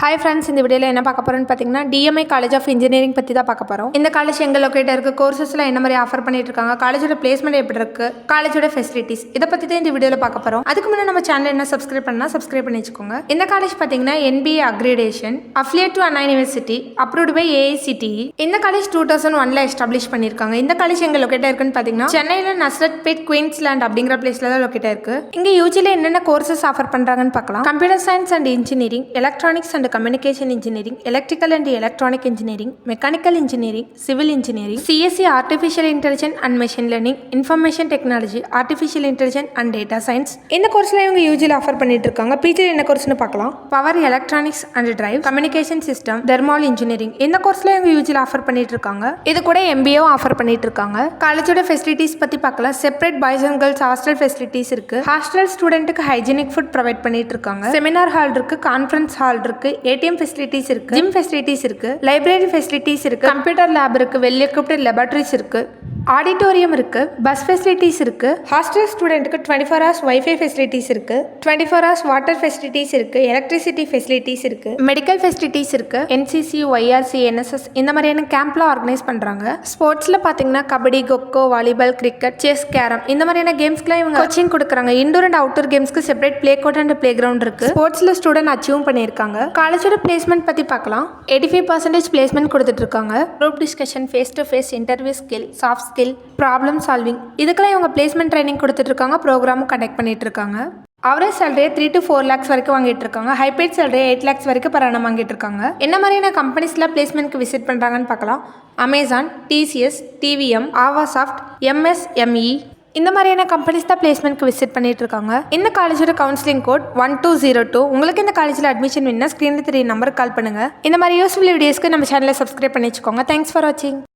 Hi friends, இந்த வீடியோல என்ன பார்க்க போறோம்னு பாத்தீங்கன்னா DMI College of Engineering பத்தி தான் பார்க்க போறோம். இந்த காலேஜ் எங்க லொகேட் இருக்கு, கோர்சஸ்ல என்ன மாதிரி ஆஃபர் பண்ணிட்டு இருக்காங்க, காலேஜோட பிளேஸ்மென்ட் எப்படி இருக்கு, காலேஜோட ஃபெசிலிட்டிஸ் இத பத்தி தான் இந்த வீடியோல பார்க்க போறோம். அதுக்கு முன்னாடி நம்ம சேனலை என்ன சப்ஸ்கிரைப் பண்ணி வச்சுக்கோங்க. இந்த காலேஜ் பாத்தீங்கன்னா NBA accreditation, affiliate to Anna university, approved by AICTE. இந்த காலேஜ் 2001ல எஸ்டாப்லிஷ் பண்ணிருக்காங்க. இந்த காலேஜ் எங்க லொகேட் இருக்குன்னு பாத்தீங்கன்னா சென்னையில நஸ்ரத்பேட் குயின்ஸ்லாண்ட் அப்படிங்கிற பிளேஸ்ல தான் லொகேட் இருக்கு. இங்க யூஜில என்னென்ன கோர்சஸ் ஆஃபர் பண்றாங்கன்னு பார்க்கலாம். Computer science and engineering, electronics and communication engineering, electrical and electronic engineering, mechanical engineering, civil engineering, CSE artificial intelligence and machine learning, information technology, artificial intelligence and data science. இந்த கோர்ஸ்ல இவங்க யூஜில offer பண்ணிட்டு இருக்காங்க. PG என்ன கோர்ஸ்னு பார்க்கலாம். Power electronics and drive, communication system, thermal engineering. இந்த கோர்ஸ்ல இவங்க யூஜில offer பண்ணிட்டு இருக்காங்க. இது கூட MBA ஆஃபர் பண்ணிட்டு இருக்காங்க. காலேஜோட ஃபெசிலிட்டிஸ் பத்தி பார்க்கலாம். Separate boys and girls hostel facilities இருக்கு. ஹாஸ்டல் ஸ்டூடெண்ட்க்கு ஹைஜீனிக் ஃபுட் ப்ரொவைட் பண்ணிட்டு இருக்காங்க. செமினார் ஹால் இருக்கு, கான்ஃபரன்ஸ் ஹால் இருக்கு, ATM ஃபெசிலிட்டிஸ் இருக்கு, ஜிம் ஃபெசிலிட்டிஸ் இருக்கு, லைப்ரரி ஃபெசிலிட்டிஸ் இருக்கு, கம்ப்யூட்டர் லேப் இருக்கு, வெல் எக்விப்ட் லேபரட்டரிஸ் இருக்கு, ஆடிட்டோரியம் இருக்கு, பஸ் ஃபெசிலிட்டிஸ் இருக்கு. ஹாஸ்டல் ஸ்டூடெண்ட்க்கு 24 hours வைஃபை ஃபெசிலிட்டிஸ் இருக்கு, 24 hours வாட்டர் ஃபெசிலிட்டிஸ் இருக்கு, எலக்ட்ரிசிட்டி ஃபெசிலிட்டிஸ் இருக்கு, மெடிக்கல் ஃபெசிலிட்டிஸ் இருக்கு. NCC, YRC, NSS இந்த மாதிரியான கேம்ப்லாம் ஆர்கனைஸ் பண்றாங்க. ஸ்போர்ட்ஸ்ல பாத்தீங்கன்னா kabaddi, kho kho, volleyball, cricket, chess, carrom இந்த மாதிரியான கேம்ஸ்க்குலாம் இவங்க கோச்சிங் கொடுக்குறாங்க. இன்டோர் அண்ட் அவுட்டோர் கேம்ஸ்க்கு separate play court and play ground இருக்கு. ஸ்போர்ட்ஸ்ல ஸ்டூடெண்ட் அச்சீவ் பண்ணியிருக்காங்க. காலேஜோட பிளேஸ்மெண்ட் பத்தி பார்க்கலாம். 85% பிளேஸ்மெண்ட் கொடுத்துட்டு இருக்காங்க. Group discussion, face to face interview skill, soft skill, problem solving இதுக்கெல்லாம் இவங்க பிளேஸ்மெண்ட் ட்ரைனிங் கொடுத்துட்டு இருக்காங்க. ப்ரோக்ராமும் கண்டக்ட் பண்ணிட்டு இருக்காங்க. அவரேஜ் சேலரியை 3 to 4 lakhs வரைக்கும் வாங்கிட்டு இருக்காங்க. ஹைபேட் சேலரியை 8 lakhs வரைக்கும் per annum வாங்கிட்டு இருக்காங்க. என்ன மாதிரியான கம்பெனிஸ்ல பிளேஸ்மெண்ட்க்கு விசிட் பண்றாங்கன்னு பார்க்கலாம். அமேசான், TCS, TVM, ஆவாசாஃப்ட், MSME இந்த மாதிரியான கம்பெனிஸ் தான் பிளேஸ்மெண்ட்க்கு விசிட் பண்ணிட்டு இருக்காங்க. இந்த காலேஜோட கவுன்சிலிங் கோட் 1202. உங்களுக்கு இந்த காலேஜில் அட்மிஷன் வேணும்னா ஸ்க்ரீனில் 3 நம்பருக்கு கால் பண்ணுங்க. இந்த மாதிரி யூஸ்ஃபுல் வீடியோஸ்க்கு நம்ம சேனலை சப்ஸ்கிரைப் பண்ணி வச்சுக்கோங்க. தேங்க்ஸ் ஃபார் வாட்சிங்.